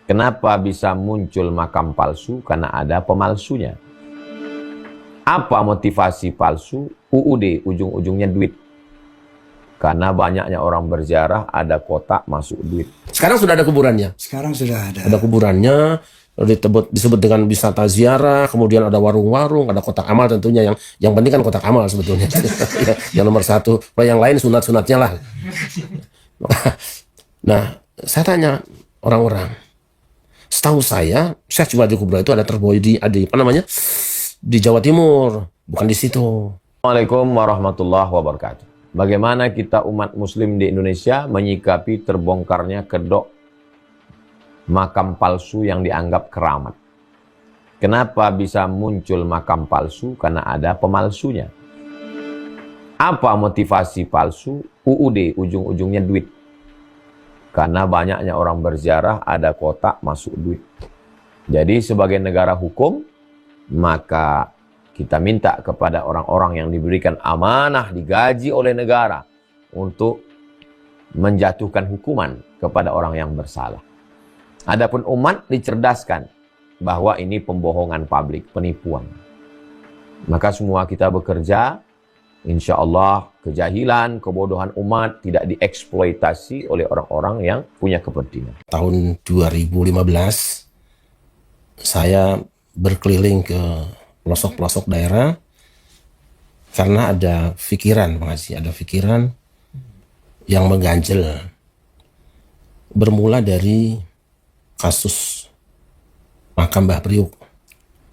Kenapa bisa muncul makam palsu? Karena ada pemalsunya. Apa motivasi palsu? UUD, ujung-ujungnya duit. Karena banyaknya orang berziarah, ada kotak masuk duit. Sekarang sudah ada kuburannya. Sekarang sudah ada. Ada kuburannya, disebut dengan wisata ziarah, kemudian ada warung-warung, ada kotak amal tentunya. Yang penting kan kotak amal sebetulnya. Yang nomor satu. Kalau yang lain sunat-sunatnya lah. Nah, saya tanya orang-orang. Setahu saya coba di kuburan itu ada terbuai di di Jawa Timur, bukan di situ. Assalamualaikum warahmatullahi wabarakatuh. Bagaimana kita umat muslim di Indonesia menyikapi terbongkarnya kedok makam palsu yang dianggap keramat? Kenapa bisa muncul makam palsu? Karena ada pemalsunya. Apa motivasi palsu? UUD, ujung-ujungnya duit. Karena banyaknya orang berziarah, ada kotak masuk duit. Jadi sebagai negara hukum, maka kita minta kepada orang-orang yang diberikan amanah, digaji oleh negara untuk menjatuhkan hukuman kepada orang yang bersalah. Adapun umat dicerdaskan bahwa ini pembohongan publik, penipuan. Maka semua kita bekerja, insya Allah kejahilan, kebodohan umat tidak dieksploitasi oleh orang-orang yang punya kepentingan. Tahun 2015, saya berkeliling ke pelosok-pelosok daerah karena ada pikiran, ada pikiran yang mengganjel. Bermula dari kasus makam Mbah Priuk.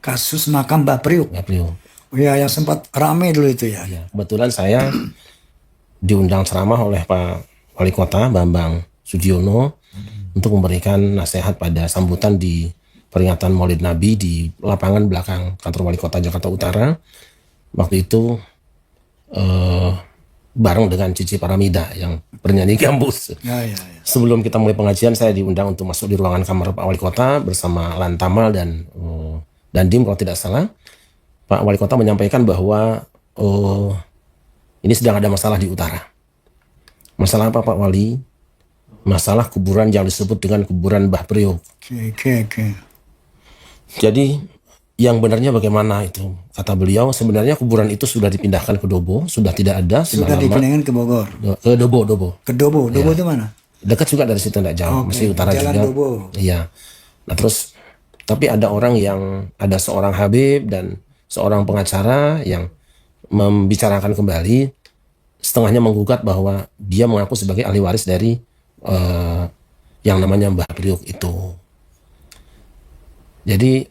Kasus makam Mbah Priuk. Mbah Priuk. Oh ya, yang sempat ramai dulu itu ya. Ya, kebetulan saya diundang ceramah oleh Pak Wali Kota Bambang Sudiono untuk memberikan nasihat pada sambutan di peringatan Maulid Nabi di lapangan belakang kantor Wali Kota Jakarta Utara. Waktu itu bareng dengan Cici Paramida yang bernyanyi gambus. Ya. Sebelum kita mulai pengajian, saya diundang untuk masuk di ruangan kamar Pak Wali Kota bersama Lantamal dan Dandim kalau tidak salah. Pak Wali Kota menyampaikan bahwa ini sedang ada masalah di utara. Masalah apa Pak Wali? Masalah kuburan yang disebut dengan kuburan Mbah Priuk. Oke. Jadi yang benarnya bagaimana itu? Kata beliau, sebenarnya kuburan itu sudah dipindahkan ke Dobo, sudah tidak ada. Sudah dipindahkan ke Bogor. Ke Dobo. Ke Dobo. Dobo itu mana? Dekat juga dari situ, tidak jauh, masih utara Jalan juga. Dobo. Iya. Nah terus, tapi ada seorang Habib dan seorang pengacara yang membicarakan kembali, setengahnya menggugat bahwa dia mengaku sebagai ahli waris dari yang namanya Mbah Priuk itu. Jadi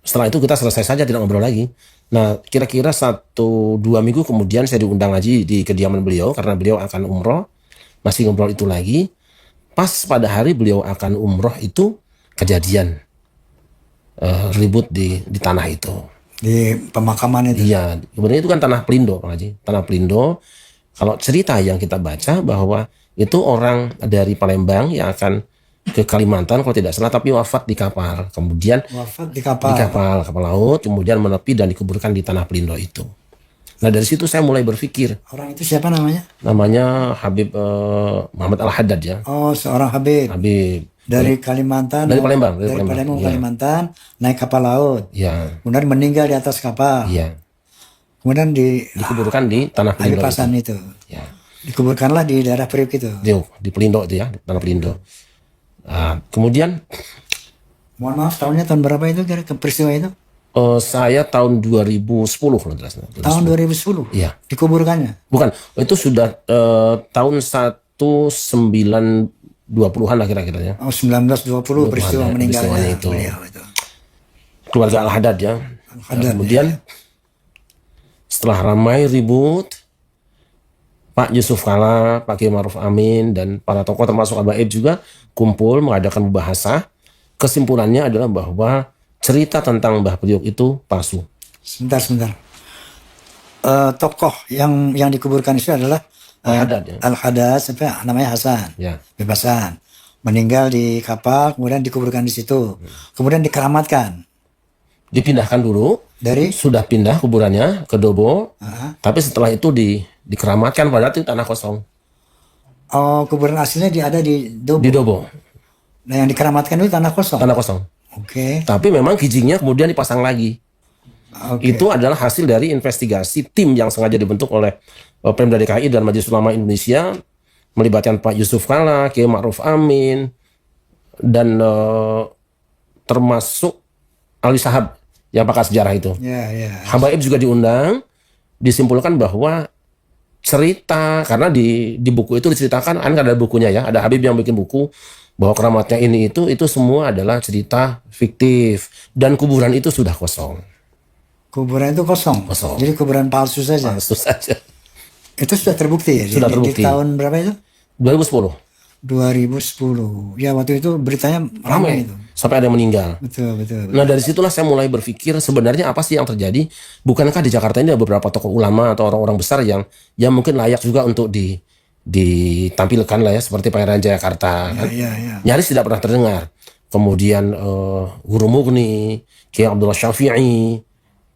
setelah itu kita selesai saja, tidak ngobrol lagi. Nah kira-kira 1-2 minggu kemudian saya diundang lagi di kediaman beliau karena beliau akan umroh. Masih ngobrol itu lagi. Pas pada hari beliau akan umroh itu kejadian ribut di tanah itu. Di pemakaman itu. Iya, sebenarnya itu kan tanah Pelindo, Pak Haji. Tanah Pelindo. Kalau cerita yang kita baca bahwa itu orang dari Palembang yang akan ke Kalimantan kalau tidak salah, tapi wafat di kapal. Kemudian Wafat di kapal. Kapal laut, kemudian menepi dan dikuburkan di tanah Pelindo itu. Nah dari situ saya mulai berpikir. Orang itu siapa namanya? Namanya Habib Muhammad Al-Haddad ya. Oh, seorang Habib. Habib. Dari Kalimantan. Dari Palembang. Dari Palembang, ya. Kalimantan, naik kapal laut. Ya. Kemudian meninggal di atas kapal. Iya. Kemudian dikuburkan di tanah Pelindo. Di Pasan itu. Ya. Dikuburkanlah di daerah Priuk itu. Di Pelindo itu ya, di tanah Pelindo. Nah, kemudian mohon maaf, tahunnya tahun berapa itu kira peristiwa itu? Saya tahun 2010 kalau tidak salah. Tahun 2010? Iya. Dikuburkannya? Bukan, itu sudah tahun 1920-an lah kira-kira ya. Oh, 1920 peristiwa meninggalnya itu. beliau itu. Keluarga Al-Haddad ya. Al-Haddad, Kemudian setelah ramai ribut, Pak Yusuf Kala, Pak Kiai Ma'ruf Amin, dan para tokoh termasuk Abah Aib juga kumpul mengadakan mubahasah. Kesimpulannya adalah bahwa cerita tentang Mbah Priuk itu palsu. Sebentar. Tokoh yang dikuburkan itu adalah Al-Haddad ya. Al-Haddad, namanya Hasan. Ya. Bebasan. Meninggal di kapal, kemudian dikuburkan di situ. Kemudian dikeramatkan. Dipindahkan dulu. Sudah pindah kuburannya ke Dobo. Tapi setelah itu dikeramatkan, padahal itu tanah kosong. Oh, kuburan aslinya ada di Dobo. Di Dobo. Nah, yang dikeramatkan itu tanah kosong. tanah kosong. Oke. Tapi memang kijingnya kemudian dipasang lagi. Oke. Itu adalah hasil dari investigasi tim yang sengaja dibentuk oleh Pemda DKI dan Majelis Ulama Indonesia, melibatkan Pak Yusuf Kalla, Kiai Ma'ruf Amin, dan termasuk Alwi Sahab yang pakar sejarah itu. Ya, ya. Habaib juga diundang, disimpulkan bahwa cerita, karena di buku itu diceritakan, kan ada bukunya ya, ada Habib yang bikin buku bahwa keramatnya ini itu semua adalah cerita fiktif dan kuburan itu sudah kosong. Kuburan itu kosong. Kosong. Jadi kuburan palsu saja. Langsung saja. Itu sudah terbukti ya? Sudah terbukti. Di tahun berapa itu? 2010 2010. Ya, waktu itu beritanya ramai itu. sampai ada yang meninggal. Betul, betul. Nah dari situlah saya mulai berpikir sebenarnya apa sih yang terjadi? Bukankah di Jakarta ini ada beberapa tokoh ulama atau orang-orang besar yang mungkin layak juga untuk ditampilkan lah ya, seperti Pangeran Jayakarta kan? Ya, ya. Nyaris tidak pernah terdengar. Kemudian Guru Mughni, Kiai Abdullah Syafi'i,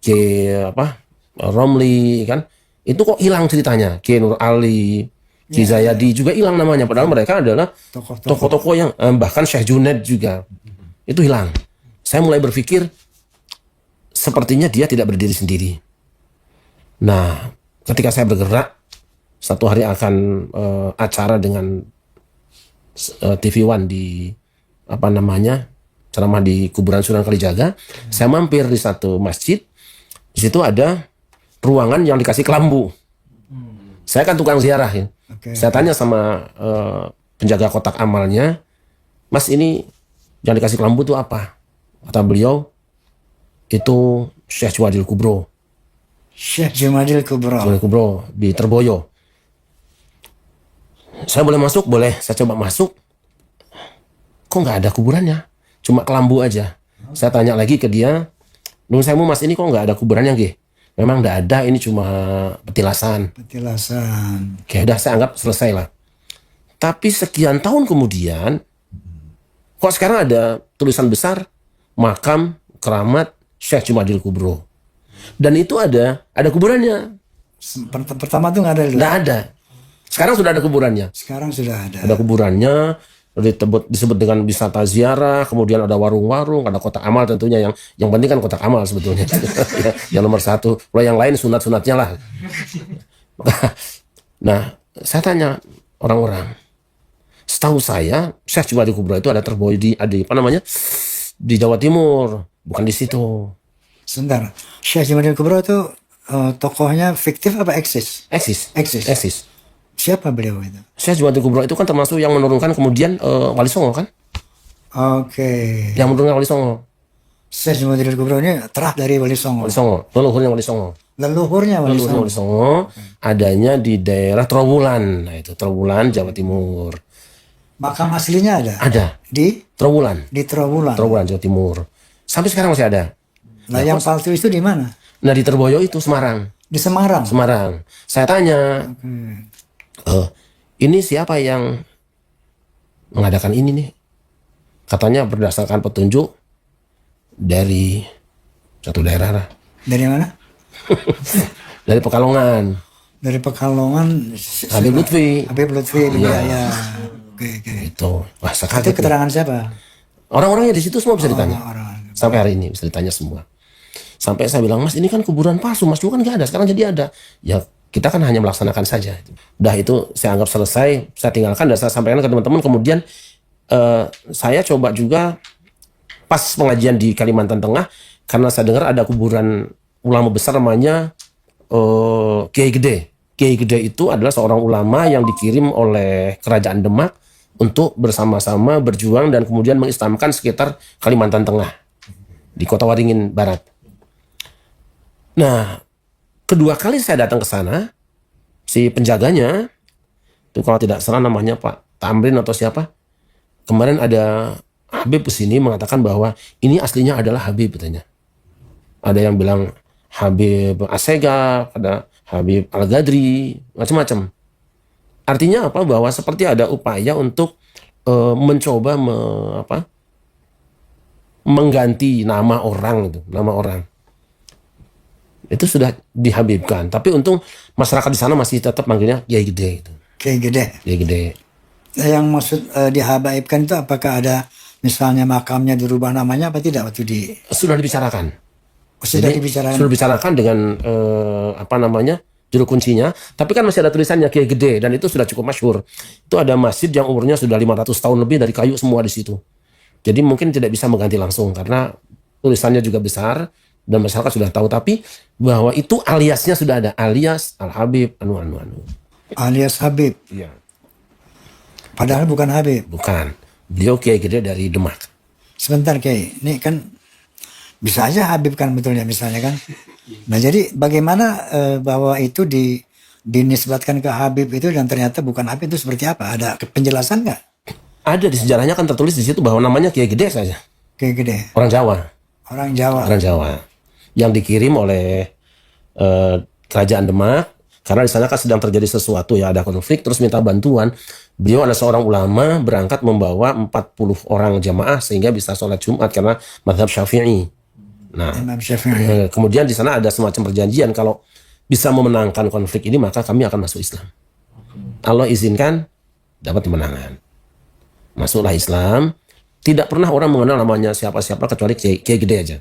Kiai Romli kan? Itu kok hilang ceritanya. Kiai Nur Ali, Kiai Zayadi juga hilang namanya. Padahal mereka adalah tokoh-tokoh yang bahkan Syekh Junaid juga itu hilang. Saya mulai berpikir sepertinya dia tidak berdiri sendiri. Nah, ketika saya bergerak, satu hari akan acara dengan TV One di ceramah di kuburan Sunan Kalijaga. Saya mampir di satu masjid. Di situ ada ruangan yang dikasih kelambu. Saya kan tukang ziarah ya. Oke. Saya tanya sama penjaga kotak amalnya, Mas ini yang dikasih kelambu itu apa? Kata beliau, itu Syekh Jumadil Kubro. Syekh Jumadil Kubro. Jumadil Kubro di Terboyo. Saya boleh masuk? Boleh. Saya coba masuk. Kok nggak ada kuburannya? Cuma kelambu aja. Saya tanya lagi ke dia, Nun saya Mas ini kok nggak ada kuburannya, Gih? Memang nggak ada, ini cuma petilasan. Petilasan. Oke, udah saya anggap selesai lah. Tapi sekian tahun kemudian, kok sekarang ada tulisan besar makam keramat Syekh Jumadil Kubro. Dan itu ada kuburannya. Pertama tuh nggak ada. Nggak ada. Sekarang sudah ada kuburannya. Sekarang sudah ada. Ada kuburannya, disebut dengan wisata ziarah, kemudian ada warung-warung, ada kotak amal tentunya yang penting kan kotak amal sebetulnya. Yang nomor satu. Kalau yang lain sunat-sunatnya lah. Nah, saya tanya orang-orang. Setahu saya, Syekh Jumadil Kubro itu ada Terboyo di Jawa Timur, bukan di situ. Sebentar. Syekh Jumadil Kubro itu tokohnya fiktif apa eksis? Eksis. Siapa beliau itu? Syekh Jumadil Kubro itu kan termasuk yang menurunkan kemudian Wali Songo kan? Oke. Yang menurunkan Wali Songo. Syekh Jumadil Kubro ini terah dari Wali Songo. Wali Songo, leluhurnya Wali Songo. Leluhurnya Wali Songo. Wali Songo adanya di daerah Trowulan. Nah itu Trowulan, Jawa Timur. Makam aslinya ada? Ada. Di Trowulan, Trowulan. Jawa Timur. Sampai sekarang masih ada. Nah, yang palsu itu di mana? Nah di Terboyo itu Semarang. Di Semarang. Saya tanya, ini siapa yang mengadakan ini nih? Katanya berdasarkan petunjuk dari satu daerah lah. Dari mana? Dari Pekalongan. Dari Pekalongan. Habib Lutfi. Habib Lutfi. Ya. Oke. Itu. Wah, Itu kaget. keterangan siapa? Orang-orangnya di situ semua bisa ditanya. Orang. Sampai hari ini bisa ditanya semua. Sampai saya bilang, Mas ini kan kuburan palsu. Mas dulu kan nggak ada, sekarang jadi ada. Ya kita kan hanya melaksanakan saja. Udah itu saya anggap selesai. Saya tinggalkan dan saya sampaikan ke teman-teman. Kemudian saya coba juga pas pengajian di Kalimantan Tengah. Karena saya dengar ada kuburan ulama besar namanya Kiai Gede. Kiai Gede itu adalah seorang ulama yang dikirim oleh Kerajaan Demak untuk bersama-sama berjuang dan kemudian mengislamkan sekitar Kalimantan Tengah di Kota Waringin Barat. Nah, kedua kali saya datang ke sana, si penjaganya itu kalau tidak salah namanya Pak Tamrin atau siapa, kemarin ada Habib kesini mengatakan bahwa ini aslinya adalah Habib katanya. Ada yang bilang Habib Asega, ada Habib Al-Gadri, macam-macam. Artinya apa? Bahwa seperti ada upaya untuk mencoba mengganti nama orang itu sudah dihabibkan. Tapi untung masyarakat di sana masih tetap manggilnya Kiai Gede. Kiai Gede. Kiai Gede. Yang maksud dihabaibkan itu apakah ada misalnya makamnya dirubah namanya apa tidak waktu di Sudah dibicarakan. sudah Jadi, dibicarakan? sudah dibicarakan dengan juru kuncinya, tapi kan masih ada tulisannya Kiai Gede dan itu sudah cukup masyhur. Itu ada masjid yang umurnya sudah 500 tahun lebih dari kayu semua di situ. Jadi mungkin tidak bisa mengganti langsung karena tulisannya juga besar dan masyarakat sudah tahu, tapi bahwa itu aliasnya sudah ada, alias Al Habib anu. Alias Habib. Iya. Padahal bukan Habib. Bukan. Beliau Kiai Gede dari Demak. Sebentar Kiai, ini kan bisa aja Habib kan betulnya misalnya kan. Nah jadi bagaimana bahwa itu dinisbatkan ke Habib itu dan ternyata bukan Habib itu seperti apa? Ada penjelasan nggak? Ada di sejarahnya kan tertulis di situ bahwa namanya Kiai Gede saja. Kiai Gede. Orang Jawa. Orang Jawa. Orang Jawa. Yang dikirim oleh kerajaan Demak karena di sana kan sedang terjadi sesuatu ya, ada konflik, terus minta bantuan. Beliau adalah seorang ulama berangkat membawa 40 orang jamaah sehingga bisa sholat Jumat karena mazhab Syafi'i. Nah, Imam Syafi'i. kemudian di sana ada semacam perjanjian kalau bisa memenangkan konflik ini maka kami akan masuk Islam. Allah izinkan dapat kemenangan. Masuklah Islam. Tidak pernah orang mengenal namanya siapa-siapa kecuali Kiai Gede aja.